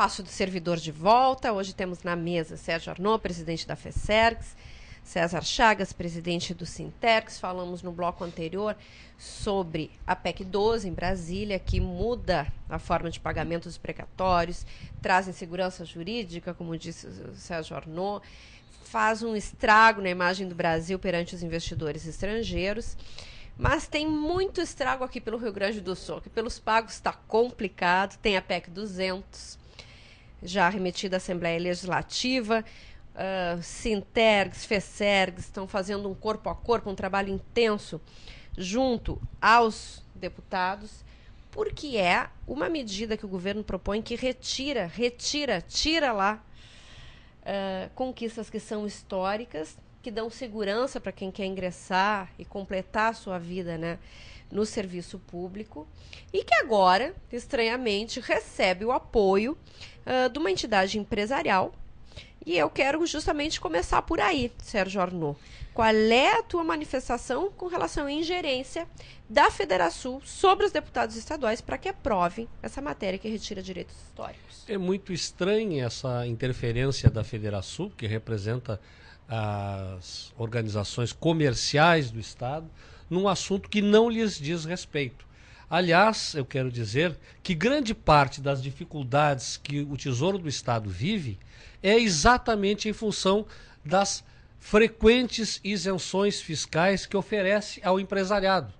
Espaço do Servidor de volta. Hoje temos na mesa Sérgio Arnaud, presidente da FESERGS, César Chagas, presidente do Sintergs. Falamos no bloco anterior sobre a PEC 12 em Brasília, que muda a forma de pagamento dos precatórios, traz insegurança jurídica, como disse o Sérgio Arnaud, faz um estrago na imagem do Brasil perante os investidores estrangeiros. Mas tem muito estrago aqui pelo Rio Grande do Sul, que pelos pagos está complicado. Tem a PEC 200, já remetida à Assembleia Legislativa. Sintergs, FESERGS estão fazendo um corpo a corpo, um trabalho intenso junto aos deputados, porque é uma medida que o governo propõe que tira lá conquistas que são históricas, que dão segurança para quem quer ingressar e completar a sua vida, né, no serviço público, e que agora, estranhamente, recebe o apoio de uma entidade empresarial. E eu quero justamente começar por aí, Sérgio Arnaud. Qual é a tua manifestação com relação à ingerência da Federação sobre os deputados estaduais para que aprovem essa matéria que retira direitos históricos? É muito estranha essa interferência da Federação, que representa as organizações comerciais do Estado, num assunto que não lhes diz respeito. Aliás, eu quero dizer que grande parte das dificuldades que o Tesouro do Estado vive é exatamente em função das frequentes isenções fiscais que oferece ao empresariado.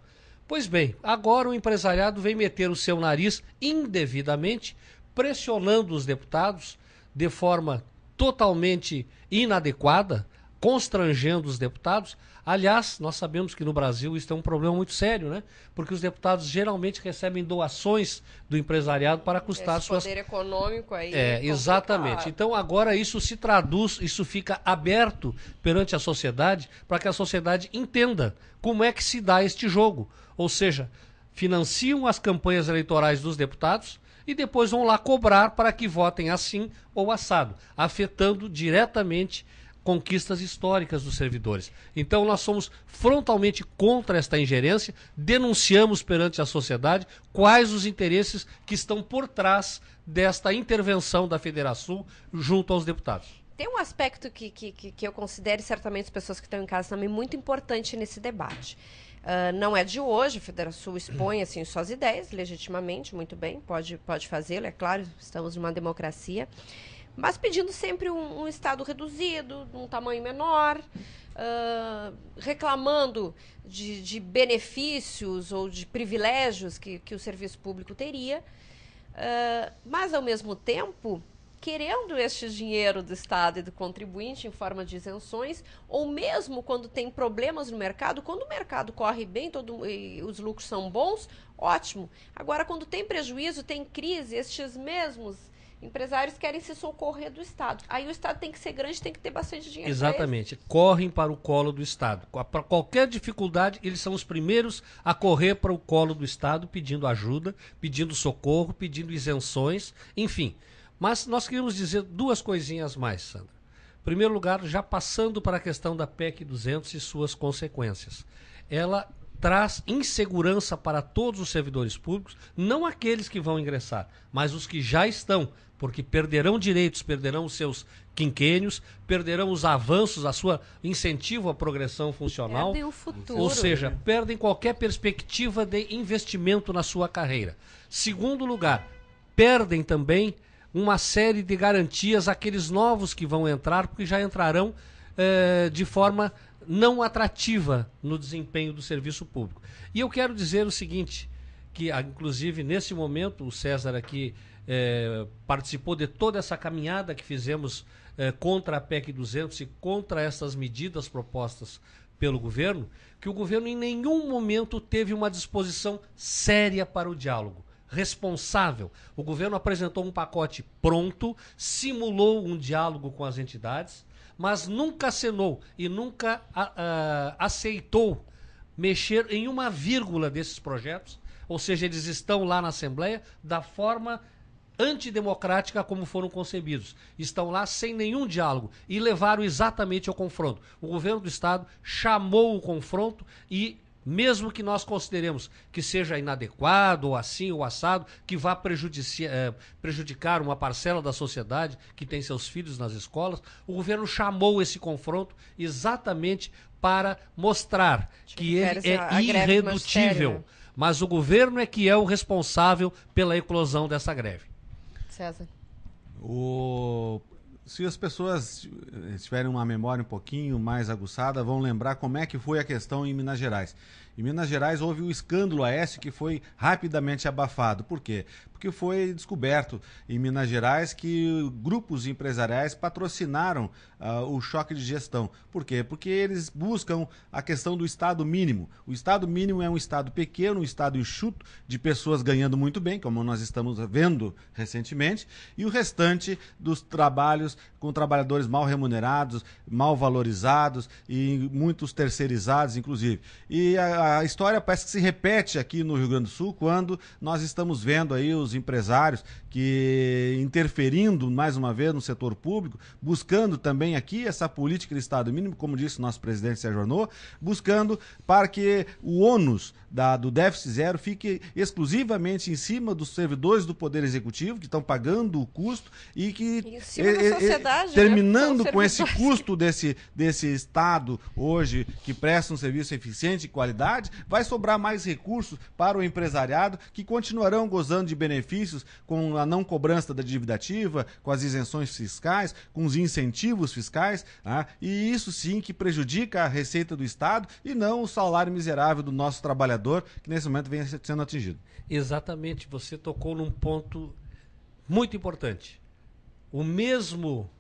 Pois bem, agora o empresariado vem meter o seu nariz indevidamente, pressionando os deputados de forma totalmente inadequada, constrangendo os deputados. Aliás, nós sabemos que no Brasil isso é um problema muito sério, né? Porque os deputados geralmente recebem doações do empresariado para custar suas... poder econômico aí. Exatamente. Então agora isso se traduz, isso fica aberto perante a sociedade, para que a sociedade entenda como é que se dá este jogo. Ou seja, financiam as campanhas eleitorais dos deputados e depois vão lá cobrar para que votem assim ou assado, afetando diretamente conquistas históricas dos servidores. Então nós somos frontalmente contra esta ingerência, denunciamos perante a sociedade quais os interesses que estão por trás desta intervenção da Federação junto aos deputados. Tem um aspecto que eu considero, certamente as pessoas que estão em casa também, muito importante nesse debate. Não é de hoje, a Federação expõe assim, suas ideias, legitimamente, muito bem, pode fazê-lo, é claro, estamos numa democracia, mas pedindo sempre um Estado reduzido, um tamanho menor, reclamando de benefícios ou de privilégios que o serviço público teria, mas, ao mesmo tempo, querendo este dinheiro do Estado e do contribuinte em forma de isenções, ou mesmo quando tem problemas no mercado, quando o mercado corre bem, e os lucros são bons, ótimo. Agora, quando tem prejuízo, tem crise, estes mesmos empresários querem se socorrer do Estado. Aí o Estado tem que ser grande, tem que ter bastante dinheiro. Exatamente. Correm para o colo do Estado. Para qualquer dificuldade, eles são os primeiros a correr para o colo do Estado, pedindo ajuda, pedindo socorro, pedindo isenções, enfim. Mas nós queríamos dizer duas coisinhas mais, Sandra. Em primeiro lugar, já passando para a questão da PEC 200 e suas consequências. Ela traz insegurança para todos os servidores públicos, não aqueles que vão ingressar, mas os que já estão, porque perderão direitos, perderão os seus quinquênios, perderão os avanços, a sua incentivo à progressão funcional. Perdem o futuro. Ou seja, perdem qualquer perspectiva de investimento na sua carreira. Segundo lugar, perdem também uma série de garantias àqueles novos que vão entrar, porque já entrarão de forma não atrativa no desempenho do serviço público. E eu quero dizer o seguinte, que inclusive nesse momento o César aqui participou de toda essa caminhada que fizemos contra a PEC 200 e contra essas medidas propostas pelo governo, que o governo em nenhum momento teve uma disposição séria para o diálogo, responsável. O governo apresentou um pacote pronto, simulou um diálogo com as entidades, mas nunca acenou e nunca aceitou mexer em uma vírgula desses projetos, ou seja, eles estão lá na Assembleia da forma antidemocrática como foram concebidos. Estão lá sem nenhum diálogo e levaram exatamente ao confronto. O governo do Estado chamou o confronto e mesmo que nós consideremos que seja inadequado, ou assim, ou assado, que vá prejudicar uma parcela da sociedade que tem seus filhos nas escolas, o governo chamou esse confronto exatamente para mostrar que ele é irredutível. Mas o governo é que é o responsável pela eclosão dessa greve. César. Se as pessoas tiverem uma memória um pouquinho mais aguçada, vão lembrar como é que foi a questão em Minas Gerais. Em Minas Gerais houve o escândalo Aécio que foi rapidamente abafado. Por quê? Porque foi descoberto em Minas Gerais que grupos empresariais patrocinaram o choque de gestão. Por quê? Porque eles buscam a questão do Estado mínimo. O Estado mínimo é um Estado pequeno, um Estado enxuto, de pessoas ganhando muito bem, como nós estamos vendo recentemente, e o restante dos trabalhos com trabalhadores mal remunerados, mal valorizados e muitos terceirizados, inclusive. E a história parece que se repete aqui no Rio Grande do Sul, quando nós estamos vendo aí os empresários que interferindo mais uma vez no setor público, buscando também aqui essa política de Estado mínimo, como disse o nosso presidente Sérgio Arnaud, buscando para que o ônus do déficit zero fique exclusivamente em cima dos servidores do Poder Executivo, que estão pagando o custo e que terminando com esse custo desse Estado hoje, que presta um serviço eficiente e qualidade, vai sobrar mais recursos para o empresariado, que continuarão gozando de benefícios com a não cobrança da dívida ativa, com as isenções fiscais, com os incentivos fiscais, e isso sim que prejudica a receita do Estado e não o salário miserável do nosso trabalhador, que nesse momento vem sendo atingido. Exatamente, você tocou num ponto muito importante. O mesmo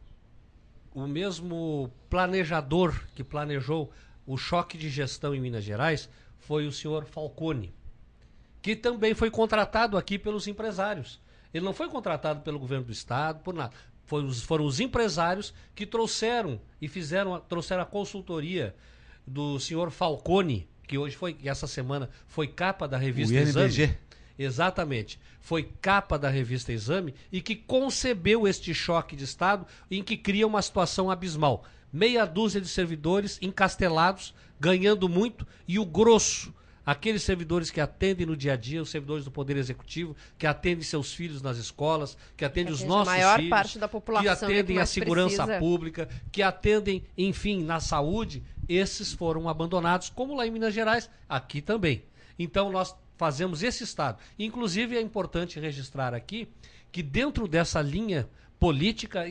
planejador que planejou o choque de gestão em Minas Gerais foi o senhor Falcone, que também foi contratado aqui pelos empresários. Ele não foi contratado pelo governo do Estado, por nada. Foram os empresários que trouxeram a consultoria do senhor Falcone, que essa semana foi capa da revista Exame. Exatamente. Foi capa da revista Exame e que concebeu este choque de Estado em que cria uma situação abismal. Meia dúzia de servidores encastelados, ganhando muito, e o grosso, aqueles servidores que atendem no dia a dia, os servidores do Poder Executivo, que atendem seus filhos nas escolas, que atendem os nossos filhos, parte da população, que atendem a segurança pública, que atendem, enfim, na saúde, esses foram abandonados, como lá em Minas Gerais, aqui também. Então nós fazemos esse Estado. Inclusive é importante registrar aqui que dentro dessa linha política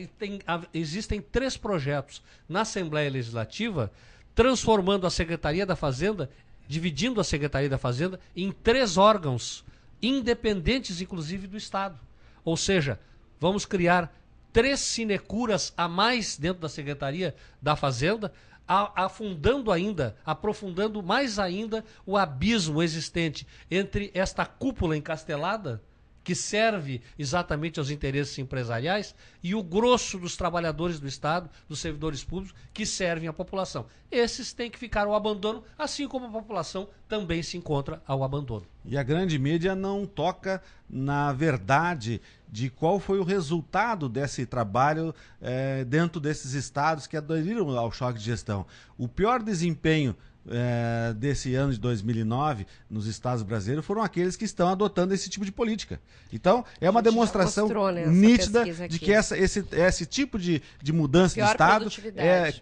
existem 3 projetos na Assembleia Legislativa transformando a Secretaria da Fazenda, dividindo a Secretaria da Fazenda em 3 órgãos independentes, inclusive do Estado. Ou seja, vamos criar 3 sinecuras a mais dentro da Secretaria da Fazenda, aprofundando mais ainda o abismo existente entre esta cúpula encastelada, que serve exatamente aos interesses empresariais, e o grosso dos trabalhadores do Estado, dos servidores públicos, que servem à população. Esses têm que ficar ao abandono, assim como a população também se encontra ao abandono. E a grande mídia não toca na verdade de qual foi o resultado desse trabalho dentro desses estados que aderiram ao choque de gestão. O pior desempenho desse ano de 2009 nos estados brasileiros foram aqueles que estão adotando esse tipo de política. Então, é uma demonstração nítida de que esse tipo de mudança de Estado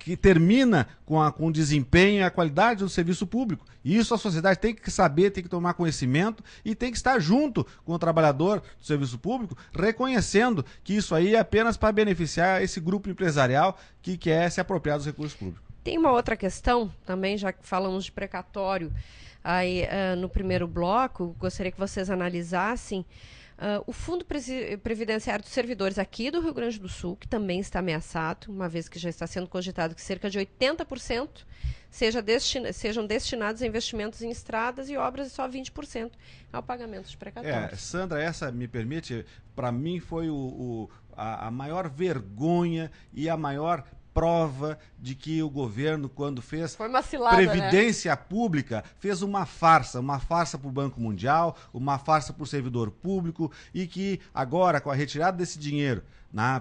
que termina com o desempenho e a qualidade do serviço público. E isso a sociedade tem que saber, tem que tomar conhecimento e tem que estar junto com o trabalhador do serviço público, reconhecendo que isso aí é apenas para beneficiar esse grupo empresarial que quer se apropriar dos recursos públicos. Tem uma outra questão também, já que falamos de precatório aí no primeiro bloco, gostaria que vocês analisassem o Fundo Previdenciário dos Servidores aqui do Rio Grande do Sul, que também está ameaçado, uma vez que já está sendo cogitado que cerca de 80% sejam destinados a investimentos em estradas e obras e só 20% ao pagamento de precatórios. Sandra, essa me permite, para mim foi a maior vergonha e a maior prova de que o governo, quando fez previdência pública, fez uma farsa para o Banco Mundial, uma farsa para o servidor público, e que agora, com a retirada desse dinheiro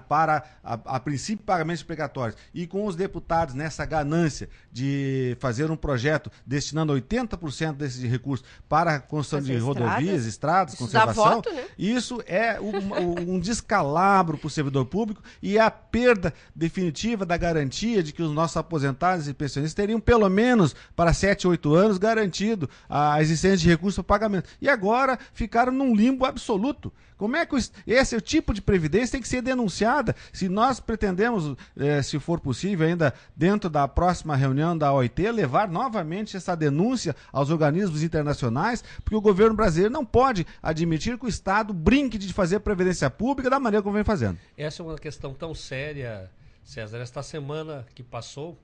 para a princípio pagamentos precatórios, e com os deputados nessa ganância de fazer um projeto destinando 80% desses recursos para a construção de rodovias, estradas, conservação, voto, né? Isso é um descalabro para o servidor público e a perda definitiva da garantia de que os nossos aposentados e pensionistas teriam pelo menos para 7, 8 anos garantido a existência de recursos para pagamento. E agora ficaram num limbo absoluto. Como é que esse é o tipo de previdência tem que ser denunciada? Se nós pretendemos, se for possível, ainda dentro da próxima reunião da OIT, levar novamente essa denúncia aos organismos internacionais, porque o governo brasileiro não pode admitir que o Estado brinque de fazer previdência pública da maneira como vem fazendo. Essa é uma questão tão séria, César. Esta semana que passou,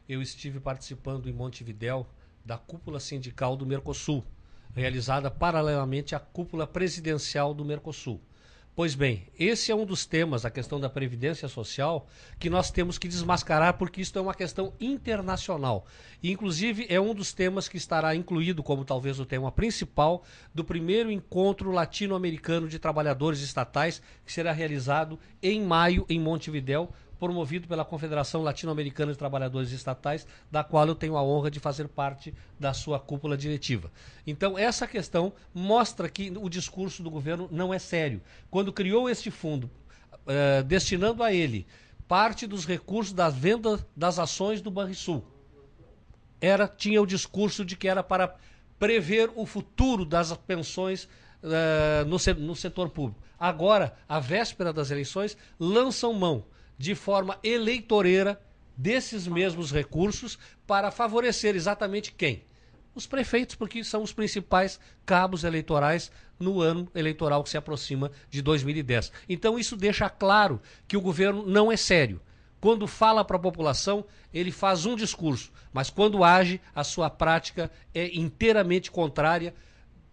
eu estive participando em Montevidéu da cúpula sindical do Mercosul, realizada paralelamente à cúpula presidencial do Mercosul. Pois bem, esse é um dos temas, a questão da previdência social, que nós temos que desmascarar, porque isso é uma questão internacional. E, inclusive, é um dos temas que estará incluído, como talvez o tema principal, do primeiro encontro latino-americano de trabalhadores estatais, que será realizado em maio em Montevidéu, promovido pela Confederação Latino-Americana de Trabalhadores Estatais, da qual eu tenho a honra de fazer parte da sua cúpula diretiva. Então, essa questão mostra que o discurso do governo não é sério. Quando criou este fundo, destinando a ele parte dos recursos das vendas das ações do Banrisul, tinha o discurso de que era para prever o futuro das pensões no setor público. Agora, à véspera das eleições, lançam mão de forma eleitoreira desses mesmos recursos para favorecer exatamente quem? Os prefeitos, porque são os principais cabos eleitorais no ano eleitoral que se aproxima de 2010. Então isso deixa claro que o governo não é sério. Quando fala para a população, ele faz um discurso, mas quando age, a sua prática é inteiramente contrária,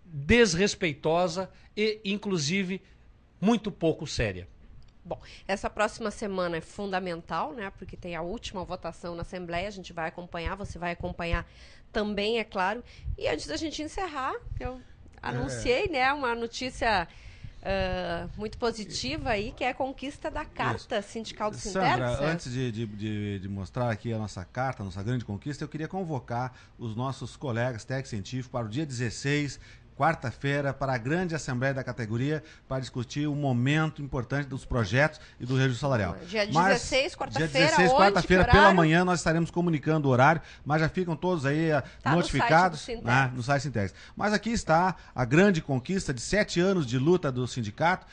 desrespeitosa e, inclusive, muito pouco séria. Bom, essa próxima semana é fundamental, né? Porque tem a última votação na Assembleia, a gente vai acompanhar, você vai acompanhar também, é claro. E antes da gente encerrar, eu anunciei, né, uma notícia muito positiva aí, que é a conquista da Carta Sindical do Sintergs. Sandra, antes de mostrar aqui a nossa carta, a nossa grande conquista, eu queria convocar os nossos colegas técnicos científicos para o dia 16, quarta-feira, para a grande assembleia da categoria, para discutir um momento importante dos projetos e do reajuste salarial. Dia 16, quarta-feira, dia 16, quarta-feira, pela manhã, nós estaremos comunicando o horário, mas já ficam todos aí notificados no site Sintergs. Mas aqui está a grande conquista de 7 anos de luta do sindicato.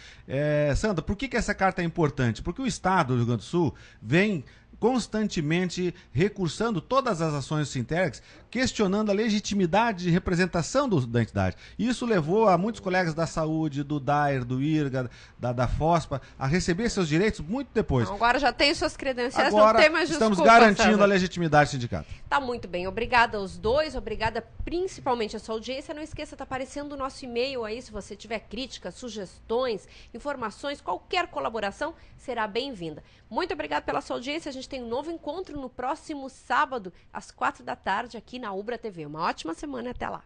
Sandra, por que essa carta é importante? Porque o Estado do Rio Grande do Sul vem constantemente recursando todas as ações do Sintergs, questionando a legitimidade de representação da entidade. Isso levou a muitos colegas da saúde, do DAER, do IRGA, da FOSPA, a receber seus direitos muito depois. Não, agora já tem suas credenciais, agora, não tem mais desculpa, estamos garantindo César. a legitimidade do sindicato. Tá muito bem, obrigada aos dois, obrigada principalmente à sua audiência. Não esqueça, tá aparecendo o nosso e-mail aí, se você tiver críticas, sugestões, informações, qualquer colaboração será bem-vinda. Muito obrigada pela sua audiência, a gente tem um novo encontro no próximo sábado, às 4 da tarde, aqui na Ubra TV. Uma ótima semana e até lá.